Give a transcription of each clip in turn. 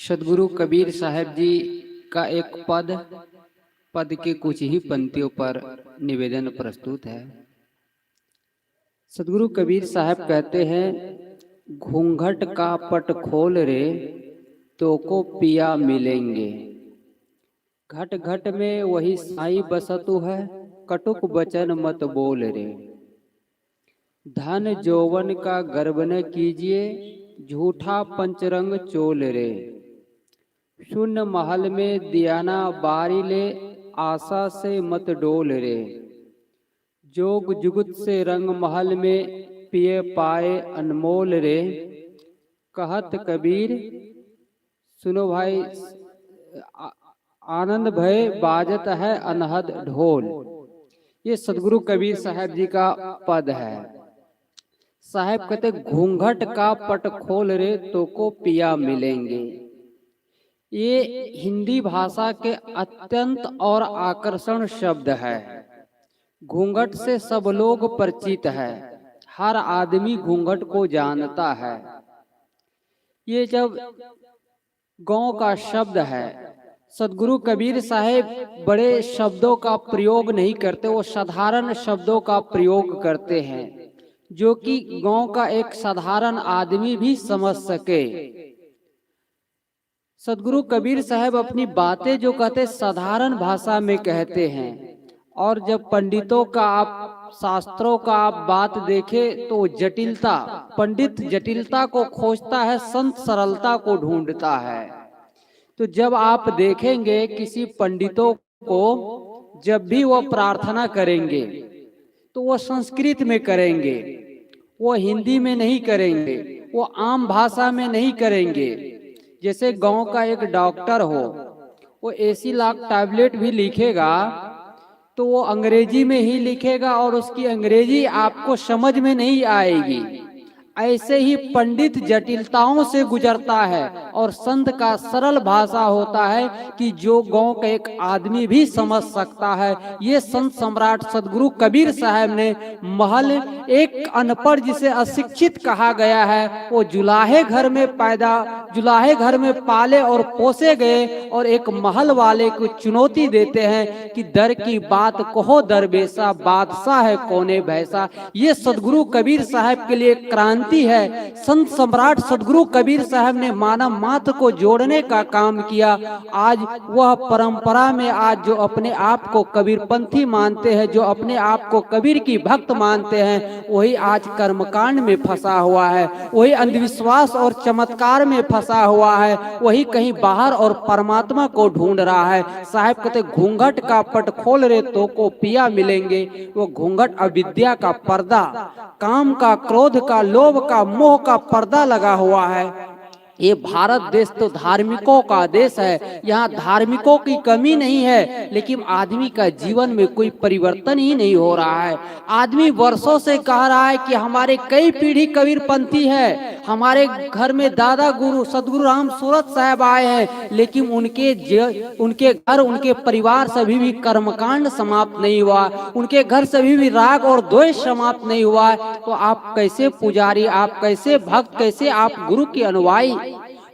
सदगुरु कबीर साहब जी का एक पद के कुछ ही पंक्तियों पर निवेदन प्रस्तुत है। सदगुरु कबीर साहब कहते हैं, घूंघट का पट खोल रे तो को पिया मिलेंगे। घट घट में वही साई बसतु है, कटुक वचन मत बोल रे। धन जौवन का गर्व न कीजिए, झूठा पंचरंग चोल रे। शून्य महल में दियाना बारी ले, आशा से मत डोल रे। जोग जुगुत से रंग महल में, पिए पाए अनमोल रे। कहत कबीर सुनो भाई, आनंद भय बाजत है अनहद ढोल। ये सदगुरु कबीर साहब जी का पद है। साहब कहते घूंघट का पट खोल रे तो को पिया मिलेंगे। ये हिंदी भाषा के अत्यंत और आकर्षण शब्द है। घूंघट से सब लोग परिचित है, हर आदमी घूंघट को जानता है। ये जब गांव का शब्द है, सदगुरु कबीर साहब बड़े शब्दों का प्रयोग नहीं करते, वो साधारण शब्दों का प्रयोग करते हैं जो कि गांव का एक साधारण आदमी भी समझ सके। सदगुरु कबीर साहब अपनी बातें जो कहते साधारण भाषा में कहते हैं, और जब पंडितों का आप शास्त्रों का आप बात देखें तो जटिलता, पंडित जटिलता को खोजता है, संत सरलता को ढूंढता है। तो जब आप देखेंगे किसी पंडितों को, जब भी वो प्रार्थना करेंगे तो वो संस्कृत में करेंगे, वो हिंदी में नहीं करेंगे, वो आम भाषा में नहीं करेंगे। जैसे गांव का एक डॉक्टर हो, वो 80 लाख टैबलेट भी लिखेगा तो वो अंग्रेजी में ही लिखेगा और उसकी अंग्रेजी आपको समझ में नहीं आएगी। ऐसे ही पंडित जटिलताओं से गुजरता है और संत का सरल भाषा होता है कि जो गांव का एक आदमी भी समझ सकता है। ये संत सम्राट सदगुरु कबीर साहब ने महल, एक अनपढ़ जिसे अशिक्षित कहा गया है, वो जुलाहे घर में पाले और पोसे गए, और एक महल वाले को चुनौती देते हैं कि दर की बात कहो दरवेशा, बादशाह है कौने भैसा। ये सदगुरु कबीर साहब के लिए क्रांति है। संत सम्राट सदगुरु कबीर साहब ने मानव मात्र को जोड़ने का काम किया। आज वह परंपरा में आज जो अपने आप को कबीरपंथी मानते हैं, जो अपने आप को कबीर की भक्त मानते हैं, वही आज कर्मकांड में फंसा हुआ है, वही अंधविश्वास और चमत्कार में फंसा हुआ है, वही कहीं बाहर और परमात्मा को ढूंढ रहा है। साहब कहते घूंघट का पट खोल रे तो को पिया मिलेंगे। वो घूंघट अविद्या का पर्दा, काम का, क्रोध का, लोभ का, मोह का पर्दा लगा हुआ है। ये भारत देश तो धार्मिकों का देश है, यहाँ धार्मिकों की कमी नहीं है, लेकिन आदमी का जीवन में कोई परिवर्तन ही नहीं हो रहा है। आदमी वर्षों से कह रहा है कि हमारे कई पीढ़ी कबीरपंथी है, हमारे घर में दादा गुरु सदगुरु राम सूरत साहब आए हैं, लेकिन उनके घर, उनके परिवार से अभी भी कर्मकांड समाप्त नहीं हुआ, उनके घर से अभी भी राग और द्वेष समाप्त नहीं हुआ। तो आप कैसे पुजारी, आप कैसे भक्त, कैसे आप गुरु की अनुयायी?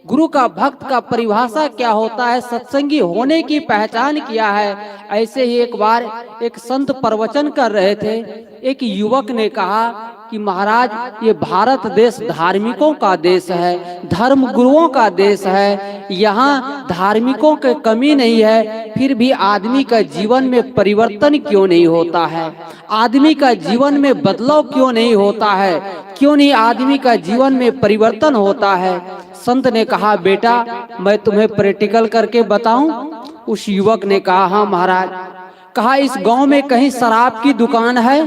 गुरु का भक्त का परिभाषा क्या होता है, सत्संगी होने की पहचान क्या है। ऐसे ही एक बार एक संत प्रवचन कर रहे थे, एक युवक ने कहा कि महाराज ये भारत देश धार्मिकों का देश है, धर्म गुरुओं का देश है, यहाँ धार्मिकों की कमी नहीं है, फिर भी आदमी का जीवन में परिवर्तन क्यों नहीं होता है, आदमी का जीवन में बदलाव क्यों नहीं होता है, क्यों नहीं आदमी का जीवन में परिवर्तन होता है। संत ने कहा बेटा मैं तुम्हें प्रैक्टिकल करके बताऊं। उस युवक ने कहा हाँ महाराज। कहा इस गांव में कहीं शराब की दुकान है?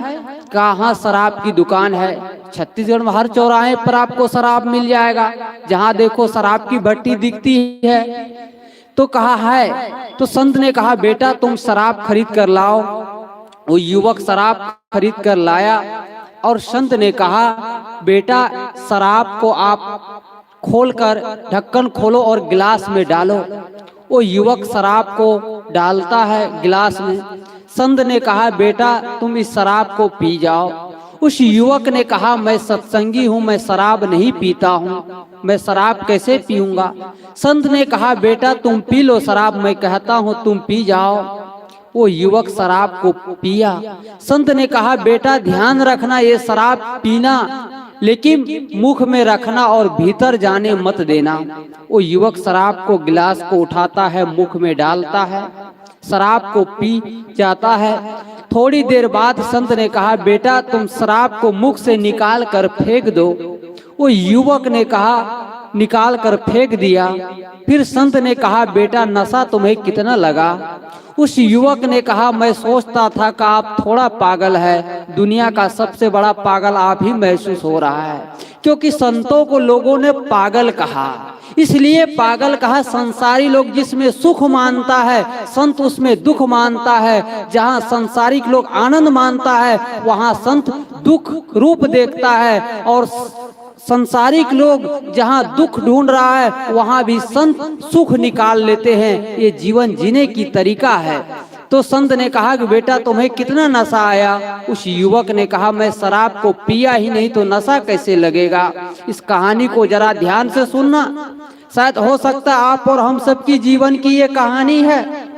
कहा हाँ शराब की दुकान है। छत्तीसगढ़ में हर चौराहे पर आपको शराब मिल जाएगा, जहां देखो शराब की भट्टी दिखती है। तो कहा है। तो संत ने कहा बेटा तुम शराब खरीद कर लाओ। वो युवक शराब खरीद कर लाया और संत ने कहा बेटा शराब को आप खोलकर ढक्कन खोलो और गिलास में डालो। वो युवक शराब को डालता है गिलास में। संत ने कहा बेटा तुम इस शराब को पी जाओ। उस युवक ने कहा मैं सत्संगी हूँ, मैं शराब नहीं पीता हूँ। मैं शराब कैसे पीऊंगा। संत ने कहा बेटा तुम पी लो शराब, मैं कहता हूँ तुम पी जाओ। वो युवक शराब को पिया। संत ने कहा बेटा ध्यान रखना, ये शराब पीना लेकिन मुख में रखना और भीतर जाने मत देना। वो युवक शराब को गिलास को उठाता है, मुख में डालता है, शराब को पी जाता है। थोड़ी देर बाद संत ने कहा बेटा तुम शराब को मुख से निकाल कर फेंक दो। वो युवक ने कहा निकाल कर फेंक दिया। फिर संत ने कहा बेटा नशा तुम्हें कितना लगा। उस युवक ने कहा मैं सोचता था कि आप थोड़ा पागल है, दुनिया का सबसे बड़ा पागल आप ही महसूस हो रहा है। क्योंकि संतों को लोगों ने पागल कहा, इसलिए पागल कहा। संसारी लोग जिसमें सुख मानता है, संत उसमें दुख मानता है। जहाँ संसारिक लोग आनंद मानता है, वहाँ संत दुख रूप देखता है। और संसारिक लोग जहाँ दुख ढूंढ रहा है, वहाँ भी संत सुख निकाल लेते हैं। ये जीवन जीने की तरीका है। तो संत ने कहा कि बेटा तुम्हें कितना नशा आया। उस युवक ने कहा मैं शराब को पिया ही नहीं तो नशा कैसे लगेगा। इस कहानी को जरा ध्यान से सुनना, शायद हो सकता है आप और हम सबकी जीवन की ये कहानी है।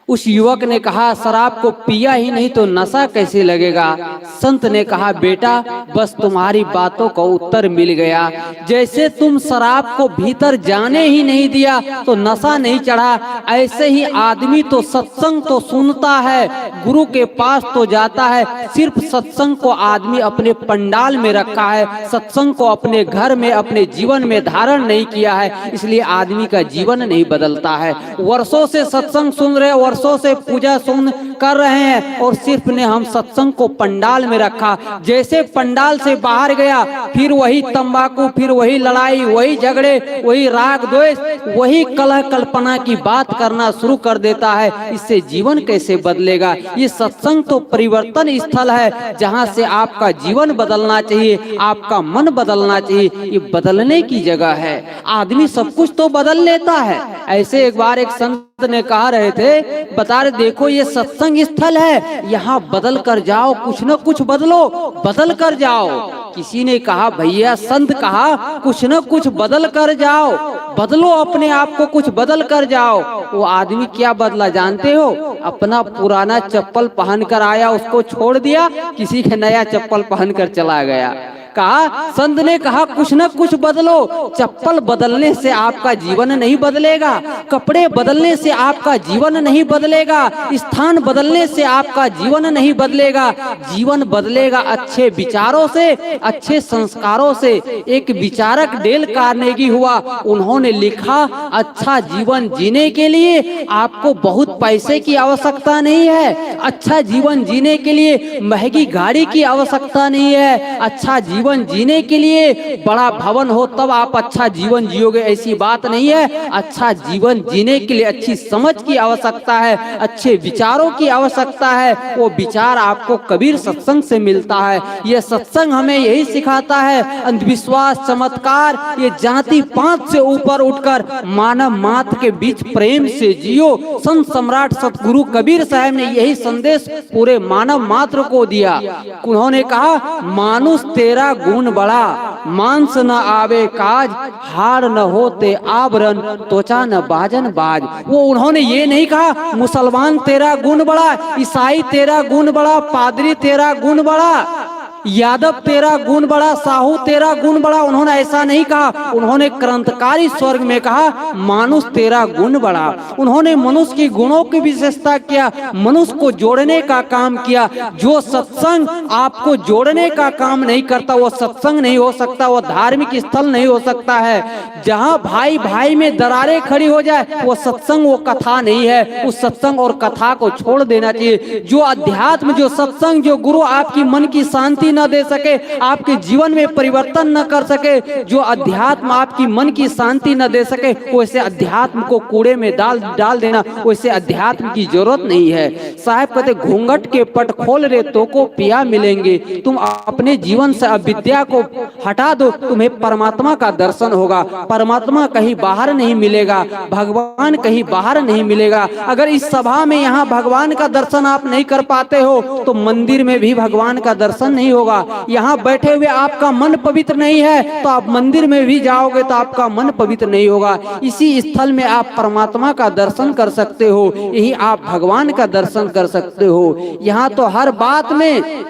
उस युवक ने कहा शराब को पिया ही नहीं तो नशा कैसे लगेगा। संत ने कहा बेटा बस तुम्हारी बातों का उत्तर मिल गया। जैसे तुम शराब को भीतर जाने ही नहीं दिया तो नशा नहीं चढ़ा, ऐसे ही आदमी तो सत्संग तो सुनता है, गुरु के पास तो जाता है, सिर्फ सत्संग को आदमी अपने पंडाल में रखा है, सत्संग को अपने घर में अपने जीवन में धारण नहीं किया है, इसलिए आदमी का जीवन नहीं बदलता है। वर्षों से सत्संग सुन रहे, वर्षों से पूजा सुन कर रहे हैं और सिर्फ ने हम सत्संग को पंडाल में रखा। जैसे पंडाल से बाहर गया फिर वही तंबाकू, फिर वही लड़ाई, वही झगड़े, वही राग द्वेष, वही कलह कल्पना की बात करना शुरू कर देता है। इससे जीवन कैसे बदलेगा। ये सत्संग तो परिवर्तन स्थल है, जहाँ से आपका जीवन बदलना चाहिए, आपका मन बदलना चाहिए। ये बदलने की जगह है। आदमी सब कुछ तो बदल लेता है। ऐसे एक बार एक संत ने कहा रहे थे, बता रहे देखो ये सत्संग स्थल है, यहाँ बदल कर जाओ, कुछ न कुछ बदलो, बदल कर जाओ। किसी ने कहा भैया संत कहा कुछ न कुछ बदल कर जाओ, बदलो अपने आप को, कुछ बदल कर जाओ। वो आदमी क्या बदला जानते हो? अपना पुराना चप्पल पहन कर आया, उसको छोड़ दिया, किसी के नया चप्पल पहन कर चला गया। कहा संत ने कहा कुछ न कुछ बदलो। चप्पल बदलने से आपका जीवन नहीं बदलेगा, कपड़े बदलने से आपका जीवन नहीं बदलेगा, स्थान बदलने से आपका जीवन नहीं बदलेगा। जीवन बदलेगा अच्छे विचारों से, अच्छे संस्कारों से। एक विचारक डेल कार्नेगी हुआ, उन्होंने लिखा अच्छा जीवन जीने के लिए आपको बहुत पैसे की आवश्यकता नहीं है, अच्छा जीवन जीने के लिए महंगी गाड़ी की आवश्यकता नहीं है, अच्छा जीवन जीने के लिए बड़ा भवन हो तब आप अच्छा जीवन जियोगे, ऐसी बात नहीं है। अच्छा जीवन जीने के लिए अच्छी समझ की आवश्यकता है, अच्छे विचारों की आवश्यकता है। वो विचार आपको कबीर सत्संग से मिलता है। ये सत्संग हमें यही सिखाता है। अंधविश्वास, चमत्कार, ये जाति पात से ऊपर उठकर मानव मात्र के बीच प्रेम से जियो। संत सम्राट सतगुरु कबीर साहब ने यही संदेश पूरे मानव मात्र को दिया। उन्होंने कहा मानुष तेरा गुण बड़ा, मांस न आवे काज, हार न होते आवरण, त्वचा न बाजन बाज। वो उन्होंने ये नहीं कहा मुसलमान तेरा गुण बड़ा, ईसाई तेरा गुण बड़ा, पादरी तेरा गुण बड़ा, यादव तेरा गुण बड़ा, साहू तेरा गुण बड़ा। उन्होंने ऐसा नहीं कहा। उन्होंने क्रांतिकारी स्वर्ग में कहा मानुष तेरा गुण बड़ा। उन्होंने मनुष्य की गुणों की विशेषता किया, मनुष्य को जोड़ने का काम किया। जो सत्संग आपको जोड़ने का काम नहीं करता वो सत्संग नहीं हो सकता, वो धार्मिक स्थल नहीं हो सकता है। जहाँ भाई भाई में दरारें खड़ी हो जाए वो सत्संग, वो कथा नहीं है। उस सत्संग और कथा को छोड़ देना चाहिए। जो अध्यात्म, जो सत्संग, जो गुरु आपकी मन की शांति न दे सके, आपके जीवन में परिवर्तन न कर सके, जो अध्यात्म आपकी मन की शांति न दे सके, वैसे अध्यात्म को कूड़े में डाल देना, वैसे अध्यात्म की जरूरत नहीं है। साहब कहते घूंघट के पट खोल रे तो को पिया मिलेंगे। तुम अपने जीवन से अविद्या को हटा दो, तुम्हें परमात्मा का दर्शन होगा। परमात्मा कहीं बाहर नहीं मिलेगा, भगवान कहीं बाहर नहीं मिलेगा। अगर इस सभा में यहाँ भगवान का दर्शन आप नहीं कर पाते हो तो मंदिर में भी भगवान का दर्शन नहीं होगा। यहाँ बैठे हुए आपका मन पवित्र नहीं है तो आप मंदिर में भी जाओगे तो आपका मन पवित्र नहीं होगा। इसी स्थल में आप परमात्मा का दर्शन कर सकते हो, यही आप भगवान का दर्शन कर सकते हो। यहाँ तो हर बात में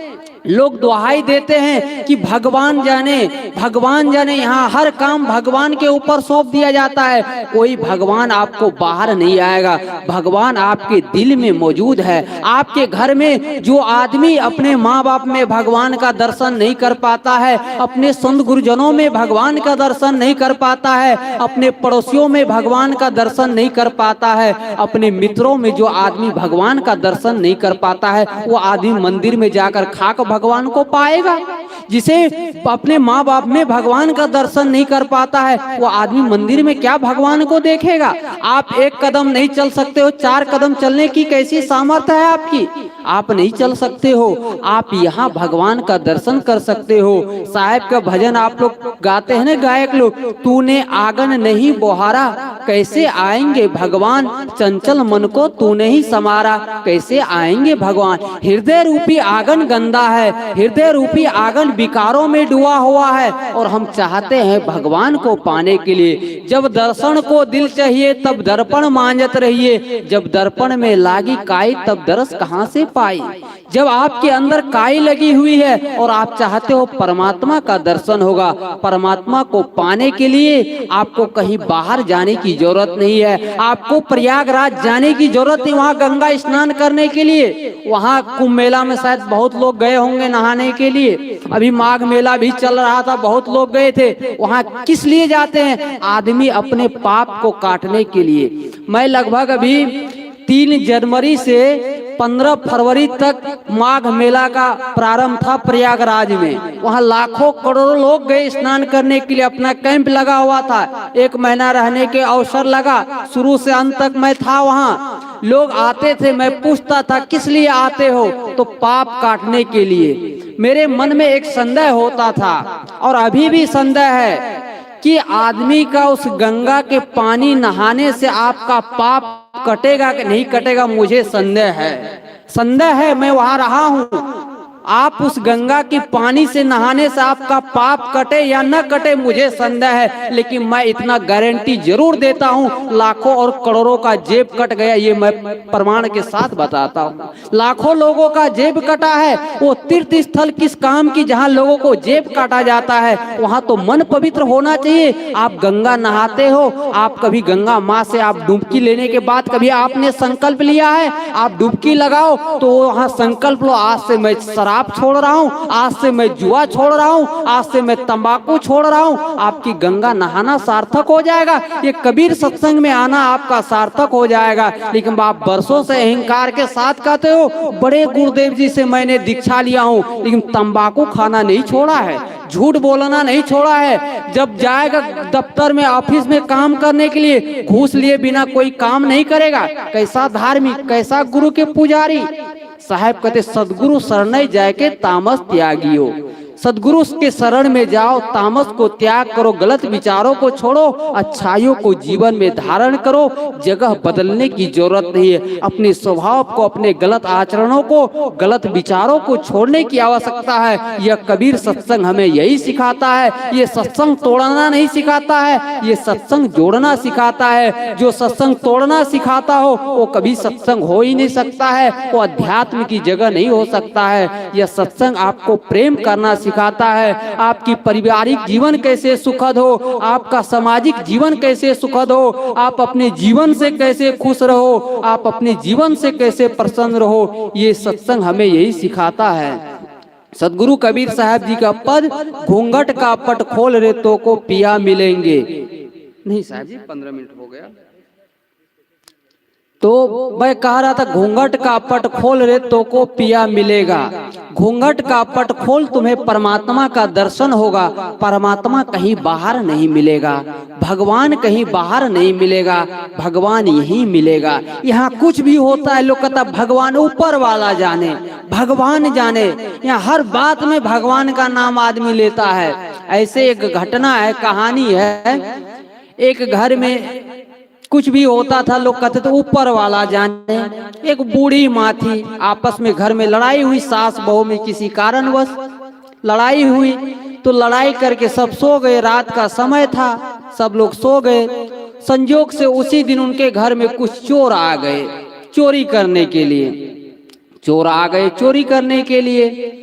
लोग दुहाई देते हैं कि भगवान जाने, भगवान जाने। यहाँ हर काम भगवान के ऊपर सौंप दिया जाता है। कोई भगवान आपको बाहर नहीं आएगा, भगवान आपके दिल में मौजूद है। आपके घर में जो आदमी अपने माँ बाप में भगवान का दर्शन नहीं कर पाता है, अपने संत गुरुजनों में भगवान का दर्शन नहीं कर पाता है, अपने पड़ोसियों में भगवान का दर्शन नहीं कर पाता है, अपने मित्रों में जो आदमी भगवान का दर्शन नहीं कर पाता है, वो आदमी मंदिर में जाकर खाक भगवान को पाएगा। जिसे अपने माँ बाप में भगवान का दर्शन नहीं कर पाता है, वो आदमी मंदिर में क्या भगवान को देखेगा। आप एक कदम नहीं चल सकते हो, 4 कदम चलने की कैसी सामर्थ्य है आपकी? आप नहीं चल सकते हो। आप यहाँ भगवान का दर्शन कर सकते हो। साहेब का भजन आप लोग गाते हैं ना, गायक लोग, तूने आंगन नहीं बोहारा कैसे आएंगे भगवान, चंचल मन को तूने ही समारा कैसे आएंगे भगवान। हृदय रूपी आंगन गंदा है, हृदय रूपी आंगन विकारों में डूबा हुआ है, और हम चाहते हैं भगवान को पाने के लिए। जब दर्शन को दिल चाहिए तब दर्पण मांझत रहिए, जब दर्पण में लागी काई तब दरस कहाँ से पाई। जब आपके अंदर काई लगी हुई है और आप चाहते हो परमात्मा का दर्शन होगा, परमात्मा को पाने के लिए आपको कहीं बाहर जाने की जरूरत नहीं है। आपको प्रयागराज जाने की जरूरत नहीं, वहाँ गंगा स्नान करने के लिए। वहाँ कुंभ मेला में शायद बहुत लोग गए होंगे नहाने के लिए, अभी माघ मेला भी चल रहा था, बहुत लोग गए थे। वहाँ किस लिए जाते हैं? आदमी अपने पाप को काटने के लिए। मैं लगभग अभी 3 जनवरी से 15 फरवरी तक माघ मेला का प्रारंभ था प्रयागराज में। वहाँ लाखों करोड़ों लोग गए स्नान करने के लिए, अपना कैंप लगा हुआ था, 1 महीना रहने के अवसर लगा। शुरू से अंत तक मैं था वहाँ, लोग आते थे। मैं पूछता था किस लिए आते हो, तो पाप काटने के लिए। मेरे मन में एक संदेह होता था और अभी भी संदेह है कि आदमी का उस गंगा के पानी नहाने से आपका पाप कटेगा कि नहीं कटेगा, मुझे संदेह है। संदेह है, मैं वहां रहा हूँ। आप उस गंगा के पानी से नहाने से आपका पाप कटे या न कटे, मुझे संदेह है। लेकिन मैं इतना गारंटी जरूर देता हूँ, लाखों और करोड़ों का जेब कट गया, ये मैं प्रमाण के साथ बताता हूँ। लाखों लोगों का जेब कटा है। वो तीर्थ स्थल किस काम की जहाँ लोगों को जेब काटा जाता है, वहाँ तो मन पवित्र होना चाहिए। आप गंगा नहाते हो, आप कभी गंगा माँ से आप डुबकी लेने के बाद कभी आपने संकल्प लिया है आप डुबकी लगाओ, तो वहाँ संकल्प लो, आज से मैं शराब छोड़ रहा हूँ, आज से मैं जुआ छोड़ रहा हूँ, आज से मैं तंबाकू छोड़ रहा हूँ। आपकी गंगा नहाना सार्थक हो जाएगा, ये कबीर सत्संग में आना आपका सार्थक हो जाएगा। लेकिन आप बरसों से अहंकार के साथ कहते हो बड़े गुरुदेव जी से मैंने दीक्षा लिया हूँ, लेकिन तंबाकू खाना नहीं छोड़ा है, झूठ बोलना नहीं छोड़ा है। जब जाएगा दफ्तर में ऑफिस में काम करने के लिए, घूस लिए बिना कोई काम नहीं करेगा। कैसा धार्मिक, कैसा गुरु के पुजारी। साहब कहते सदगुरु शरण जाके तामस त्यागियो। सदगुरु के शरण में जाओ, तामस को त्याग करो, गलत विचारों को छोड़ो, अच्छाइयों को जीवन में धारण करो। जगह बदलने की जरूरत नहीं है, अपने स्वभाव को, अपने गलत आचरणों को, गलत विचारों को छोड़ने की आवश्यकता है। यह कबीर सत्संग हमें यही सिखाता है। ये सत्संग तोड़ना नहीं सिखाता है, ये सत्संग जोड़ना सिखाता है। जो सत्संग तोड़ना सिखाता हो वो कभी सत्संग हो ही नहीं सकता है, वो अध्यात्म की जगह नहीं हो सकता है। यह सत्संग आपको प्रेम करना सिखाता है, आपकी पारिवारिक जीवन कैसे सुखद हो, आपका सामाजिक जीवन कैसे सुखद हो, आप अपने जीवन से कैसे खुश रहो, आप अपने जीवन से कैसे प्रसन्न रहो। ये सत्संग हमें यही सिखाता है। सदगुरु कबीर साहब जी का पद, घूंघट का पट खोल रे तो को पिया मिलेंगे। नहीं साहब जी 15 मिनट हो गया, तो मैं कह रहा था घूंघट का पट खोल रे तो को पिया मिलेगा। घूंघट का पट खोल, तुम्हें परमात्मा का दर्शन होगा। परमात्मा कहीं बाहर नहीं मिलेगा, भगवान कहीं बाहर नहीं मिलेगा, भगवान यहीं मिलेगा। यहाँ कुछ भी होता है लोग कहता भगवान ऊपर वाला जाने, भगवान जाने। यहाँ हर बात में भगवान का नाम आदमी लेता है। ऐसे एक घटना है, कहानी है, एक घर में कुछ भी होता था लोग कहते थे ऊपर वाला जाने। एक बूढ़ी माँ थी, आपस में घर में लड़ाई हुई सास बहू में किसी कारणवश। लड़ाई हुई। तो लड़ाई करके सब सो गए, रात का समय था, सब लोग सो गए। संजोग से उसी दिन उनके घर में कुछ चोर आ गए चोरी करने के लिए। चोर आ गए चोरी करने के लिए।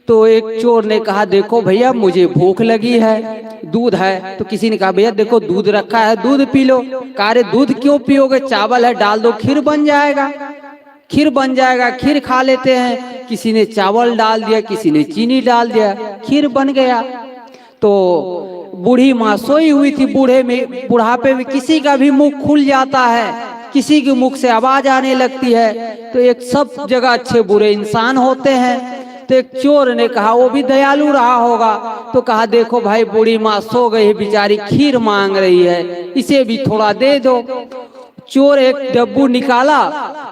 तो एक चोर ने कहा, देखो भैया मुझे भूख लगी है, दूध है। तो किसी ने कहा, भैया देखो दूध रखा है, दूध पी लो। कहा, अरे दूध क्यों पियोगे, चावल है डाल दो, खीर बन जाएगा, खीर बन जाएगा, खीर खा लेते हैं। किसी ने चावल डाल दिया, किसी ने चीनी डाल दिया, खीर बन गया। तो बूढ़ी माँ सोई हुई थी। बुढ़ापे में किसी का भी मुंह खुल जाता है, किसी के मुख से आवाज आने लगती है। तो एक सब जगह अच्छे बुरे इंसान होते हैं। तो एक चोर ने कहा, वो भी दयालु रहा होगा, तो कहा, देखो भाई बूढ़ी माँ सो गई, बेचारी खीर मांग रही है, इसे भी थोड़ा दे दो। चोर एक डब्बू निकाला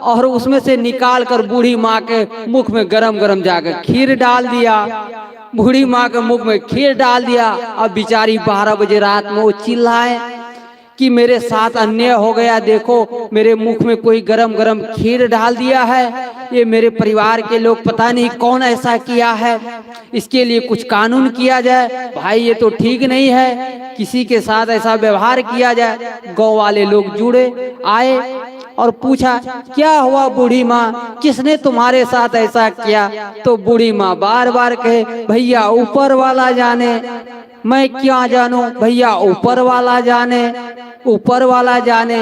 और उसमें से निकाल कर बूढ़ी माँ के मुख में गरम गरम जाकर खीर डाल दिया। बूढ़ी माँ के मुख में खीर डाल दिया। अब बेचारी 12 बजे रात में वो चिल्लाए कि मेरे साथ अन्याय हो गया, देखो मेरे मुख में कोई गरम गरम खीर डाल दिया है, ये मेरे परिवार के लोग पता नहीं कौन ऐसा किया है, इसके लिए कुछ कानून किया जाए। भाई ये तो ठीक नहीं है, किसी के साथ ऐसा व्यवहार किया जाए। गांव वाले लोग जुड़े, आए और पूछा, क्या हुआ बूढ़ी माँ, किसने तुम्हारे साथ ऐसा किया? तो बूढ़ी माँ बार बार कहे, भैया ऊपर वाला जाने, मैं क्या जानूं, भैया ऊपर वाला जाने, ऊपर वाला जाने।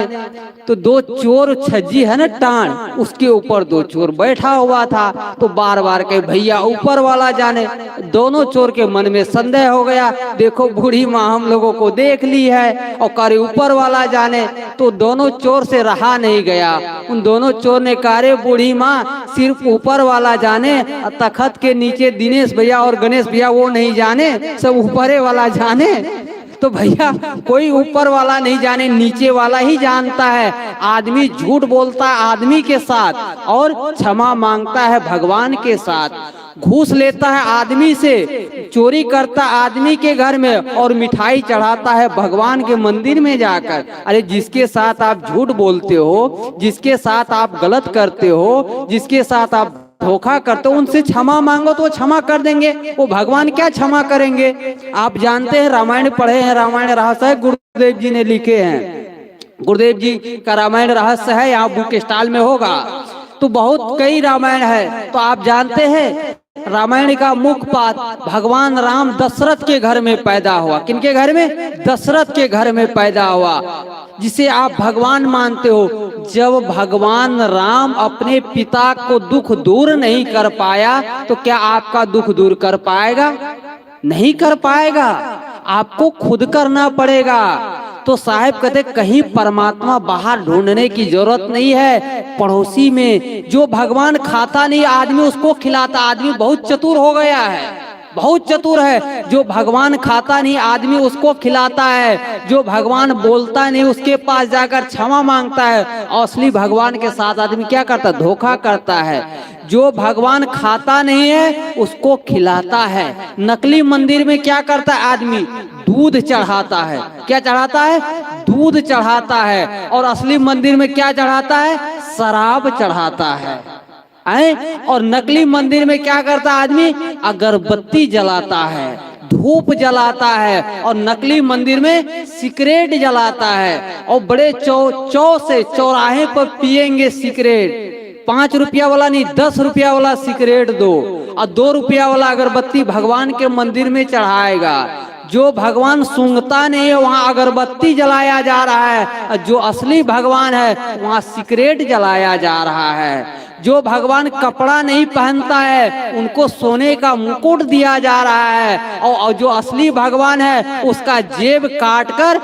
तो 2 चोर छज्जी है ना टाण, उसके ऊपर 2 चोर बैठा हुआ था। तो बार बार कहे, भैया ऊपर वाला जाने। दोनों चोर के मन में संदेह हो गया, देखो बूढ़ी माँ हम लोगों को देख ली है और करे ऊपर वाला जाने। तो दोनों चोर से रहा नहीं गया। उन दोनों चोर ने कहा, बूढ़ी माँ सिर्फ ऊपर वाला जाने, तखत के नीचे दिनेश भैया और गणेश भैया वो नहीं जाने, सब ऊपरे वाला जाने। तो भैया कोई ऊपर वाला नहीं जाने, नीचे वाला ही जानता है। आदमी झूठ बोलता है आदमी के साथ और क्षमा मांगता है भगवान के साथ। घूस लेता है आदमी से, चोरी करता आदमी के घर में और मिठाई चढ़ाता है भगवान के मंदिर में जाकर। अरे जिसके साथ आप झूठ बोलते हो, जिसके साथ आप गलत करते हो, जिसके साथ आप धोखा करते हो, उनसे क्षमा मांगो तो वो क्षमा कर देंगे। वो भगवान क्या क्षमा करेंगे? आप जानते हैं, रामायण पढ़े हैं, रामायण रहस्य गुरुदेव जी ने लिखे हैं। गुरुदेव जी का रामायण रहस्य है, यहाँ बुक स्टॉल में होगा। तो बहुत कई रामायण है। तो आप जानते हैं रामायण का मुख्य पात्र भगवान राम दशरथ के घर में पैदा हुआ। किनके घर में? दशरथ के घर में पैदा हुआ, जिसे आप भगवान मानते हो। जब भगवान राम अपने पिता को दुख दूर नहीं कर पाया, तो क्या आपका दुख दूर कर पाएगा? नहीं कर पाएगा, आपको खुद करना पड़ेगा। तो साहब कहते, कहीं परमात्मा बाहर ढूंढने की जरूरत नहीं है, पड़ोसी में। जो भगवान खाता नहीं आदमी उसको खिलाता। आदमी बहुत चतुर हो गया है, बहुत चतुर है। जो भगवान खाता नहीं आदमी उसको खिलाता है। जो भगवान बोलता नहीं उसके पास जाकर क्षमा मांगता है। असली भगवान के साथ आदमी क्या करता है? धोखा करता है। जो भगवान खाता नहीं है उसको खिलाता है। नकली मंदिर में क्या करता है आदमी? दूध चढ़ाता है। क्या चढ़ाता है? दूध चढ़ाता है। और असली मंदिर में क्या चढ़ाता है? शराब चढ़ाता है। और नकली मंदिर में क्या करता आदमी? अगरबत्ती जलाता है, धूप जलाता है। और नकली मंदिर में सिगरेट जलाता है। और बड़े चौ से चौराहे पर पिएंगे सिगरेट। 5 रुपया वाला नहीं, 10 रुपया वाला सिगरेट दो, और 2 रुपया वाला अगरबत्ती भगवान के मंदिर में चढ़ाएगा। जो भगवान सूंघता नहीं है वहाँ अगरबत्ती जलाया जा रहा है, और जो असली भगवान है वहाँ सिगरेट जलाया जा रहा है। जो भगवान कपड़ा नहीं पहनता है उनको सोने का मुकुट दिया जा रहा है, और जो असली भगवान है उसका जेब काट कर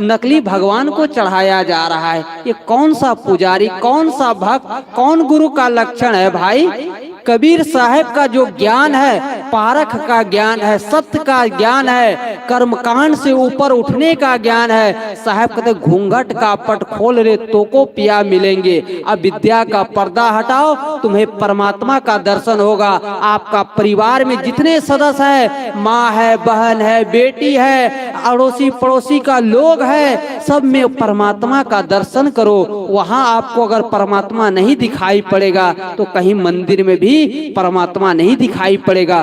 नकली भगवान को चढ़ाया जा रहा है। ये कौन सा पुजारी, कौन सा भक्त, कौन गुरु का लक्षण है भाई? कबीर साहब का जो ज्ञान है, पारख का ज्ञान है, सत्य का ज्ञान है, कर्मकांड से ऊपर उठने का ज्ञान है। साहब कहते घूंघट का पट खोल रे तो को पिया मिलेंगे। अब विद्या का पर्दा हटाओ, तुम्हें परमात्मा का दर्शन होगा। आपका परिवार में जितने सदस्य है, माँ है, बहन है, बेटी है, अड़ोसी पड़ोसी का लोग है, सब में परमात्मा का दर्शन करो। वहाँ आपको अगर परमात्मा नहीं दिखाई पड़ेगा तो कहीं मंदिर में भी परमात्मा नहीं दिखाई पड़ेगा।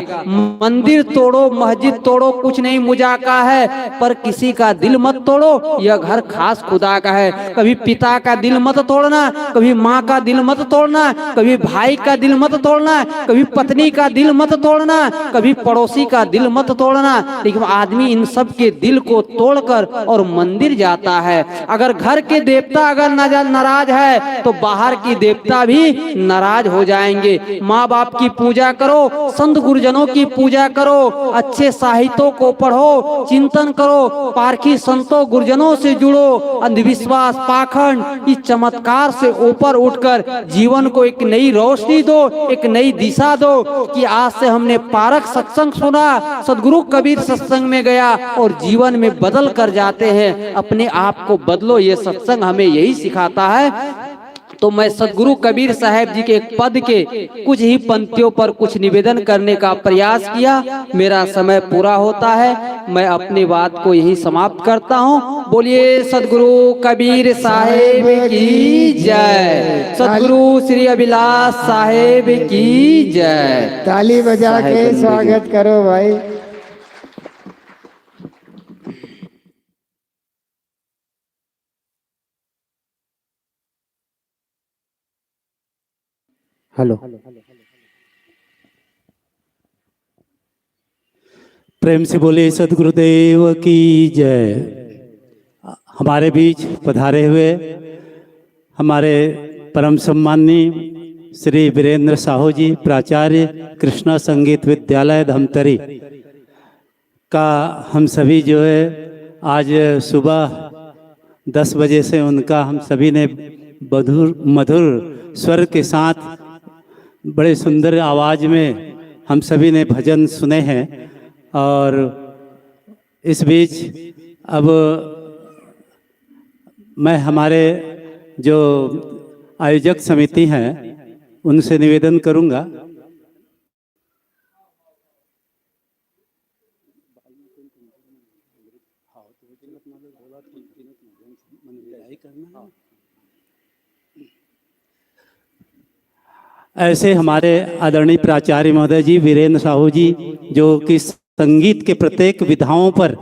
मंदिर तोड़ो, मस्जिद तोड़ो, कुछ नहीं मुजाका है, पर किसी का दिल मत तोड़ो, यह घर खास खुदा का है। कभी पिता का दिल मत तोड़ना, कभी माँ का दिल मत तोड़ना, कभी भाई का दिल मत तोड़ना, कभी पत्नी का दिल मत तोड़ना, कभी पड़ोसी का दिल मत तोड़ना। लेकिन आदमी इन सब के दिल को तोड़कर और मंदिर जाता है। अगर घर के देवता अगर नाराज है तो बाहर की देवता भी नाराज हो जाएंगे। माँ बाप की पूजा करो, संत गुरुजनों की पूजा करो, अच्छे साहित्यों को पढ़ो, चिंतन करो, पारखी संतों गुरुजनों से जुड़ो, अंधविश्वास, पाखंड, इस चमत्कार से ऊपर उठकर जीवन को एक नई रोशनी दो, एक नई दिशा दो कि आज से हमने पारक सत्संग सुना, सदगुरु कबीर सत्संग में गया और जीवन में बदल कर जाते हैं। अपने आप को बदलो, ये सत्संग हमें यही सिखाता है। तो मैं सदगुरु कबीर साहब जी के एक पद के कुछ ही पंक्तियों पर कुछ निवेदन करने का प्रयास किया। मेरा समय पूरा होता है, मैं अपनी बात को यही समाप्त करता हूँ। बोलिए सदगुरु कबीर साहेब की जय, सदगुरु श्री अभिलाष साहेब की जय। ताली बजा के स्वागत करो भाई। हेलो, प्रेम से बोले सदगुरुदेव की जय। हमारे बीच पधारे हुए हमारे परम सम्माननीय श्री वीरेंद्र साहू जी, प्राचार्य कृष्णा संगीत विद्यालय धमतरी का हम सभी जो है आज सुबह 10 बजे से उनका हम सभी ने मधुर स्वर के साथ बड़े सुंदर आवाज़ में हम सभी ने भजन सुने हैं। और इस बीच अब मैं हमारे जो आयोजक समिति हैं उनसे निवेदन करूंगा। ऐसे हमारे आदरणीय प्राचार्य महोदय जी वीरेंद्र साहू जी, जो कि संगीत के प्रत्येक विधाओं पर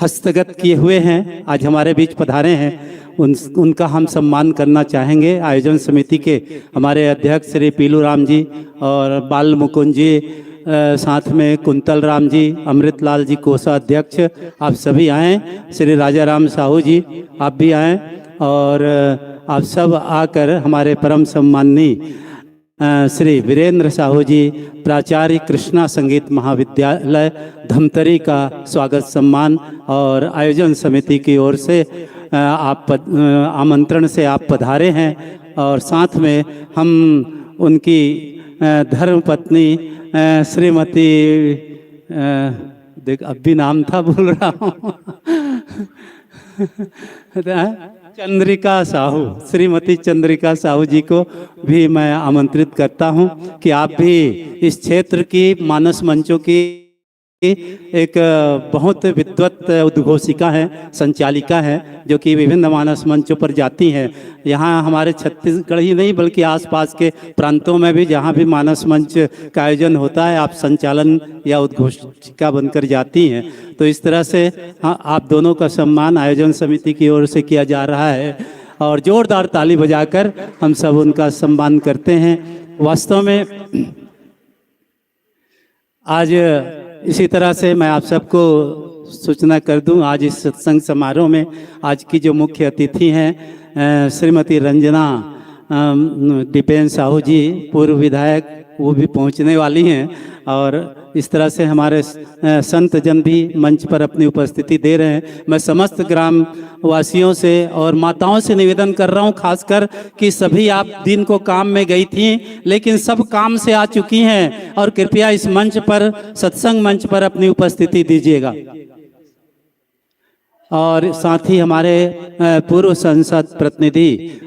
हस्तगत किए हुए हैं, आज हमारे बीच पधारे हैं। उनका हम सम्मान करना चाहेंगे। आयोजन समिति के हमारे अध्यक्ष श्री पीलू राम जी और बाल मुकुंद जी, साथ में कुंतल राम जी, अमृतलाल जी कोषाध्यक्ष, आप सभी आएँ। श्री राजा राम साहू जी आप भी आएँ और आप सब आकर हमारे परम सम्माननीय श्री वीरेंद्र साहू जी, प्राचार्य कृष्णा संगीत महाविद्यालय धमतरी का स्वागत सम्मान और आयोजन समिति की ओर से आप आमंत्रण से आप पधारे हैं। और साथ में हम उनकी धर्मपत्नी श्रीमती देख अब भी नाम था भूल रहा हूँ चंद्रिका साहू, श्रीमती चंद्रिका साहू जी को भी मैं आमंत्रित करता हूं कि आप भी इस क्षेत्र की मानस मंचों की एक बहुत विद्वत उद्घोषिका हैं, संचालिका हैं, जो कि विभिन्न मानस मंचों पर जाती हैं। यहाँ हमारे छत्तीसगढ़ ही नहीं बल्कि आसपास के प्रांतों में भी जहाँ भी मानस मंच का आयोजन होता है, आप संचालन या उद्घोषिका बनकर जाती हैं। तो इस तरह से आप दोनों का सम्मान आयोजन समिति की ओर से किया जा रहा है और जोरदार ताली बजाकर हम सब उनका सम्मान करते हैं। वास्तव में आज इसी तरह से मैं आप सबको सूचना कर दूं, आज इस सत्संग समारोह में आज की जो मुख्य अतिथि हैं श्रीमती रंजना दीपेन साहू जी, पूर्व विधायक, वो भी पहुंचने वाली हैं। और इस तरह से हमारे संत जन भी मंच पर अपनी उपस्थिति दे रहे हैं। मैं समस्त ग्राम वासियों से और माताओं से निवेदन कर रहा हूं, खासकर कि सभी आप दिन को काम में गई थी लेकिन सब काम से आ चुकी हैं और कृपया इस मंच पर, सत्संग मंच पर अपनी उपस्थिति दीजिएगा। और साथ ही हमारे पूर्व संसद प्रतिनिधि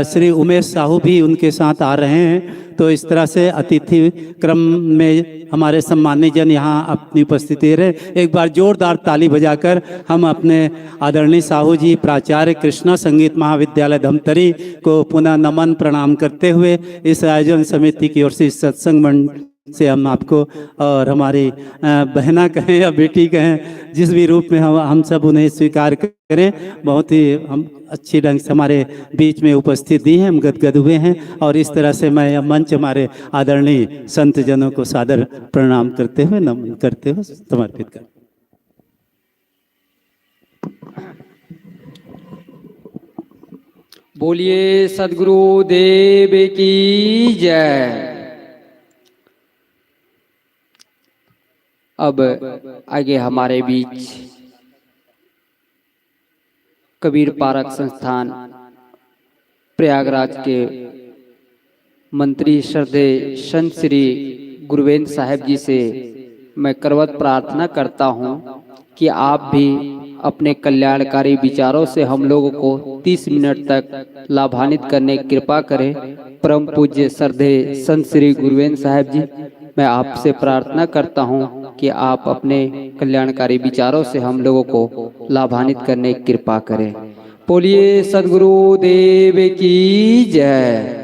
श्री उमेश साहू भी उनके साथ आ रहे हैं। तो इस तरह से अतिथि क्रम में हमारे सम्मान्य जन यहाँ अपनी उपस्थिति रहे। एक बार जोरदार ताली बजाकर हम अपने आदरणीय साहू जी प्राचार्य कृष्णा संगीत महाविद्यालय धमतरी को पुनः नमन प्रणाम करते हुए इस आयोजन समिति की ओर से इस सत्संग मंच से हम आपको और हमारी बहना कहें या बेटी कहें, जिस भी रूप में हम सब उन्हें स्वीकार करें, बहुत ही हम अच्छी ढंग से हमारे बीच में उपस्थित दी हैं। हम गदगद हुए हैं और इस तरह से मैं यह मंच हमारे आदरणीय संत जनों को सादर प्रणाम करते हुए नमन करते हुए समर्पित कर। बोलिए सद्गुरु देव की जय। अब आगे हमारे बीच कबीर पारक संस्थान प्रयागराज के मंत्री श्रद्धेय संत श्री गुरुवेंद्र साहिब जी से मैं करवत प्रार्थना करता हूं कि आप भी अपने कल्याणकारी विचारों से हम लोगों को 30 मिनट तक लाभान्वित करने की कृपा करें। परम पूज्य श्रद्धेय संत श्री गुरुवेंद्र साहिब जी, मैं आपसे प्रार्थना करता हूं कि आप अपने कल्याणकारी विचारों से हम लोगों को लाभान्वित करने की कृपा करें। बोलिए सद्गुरु देव की जय।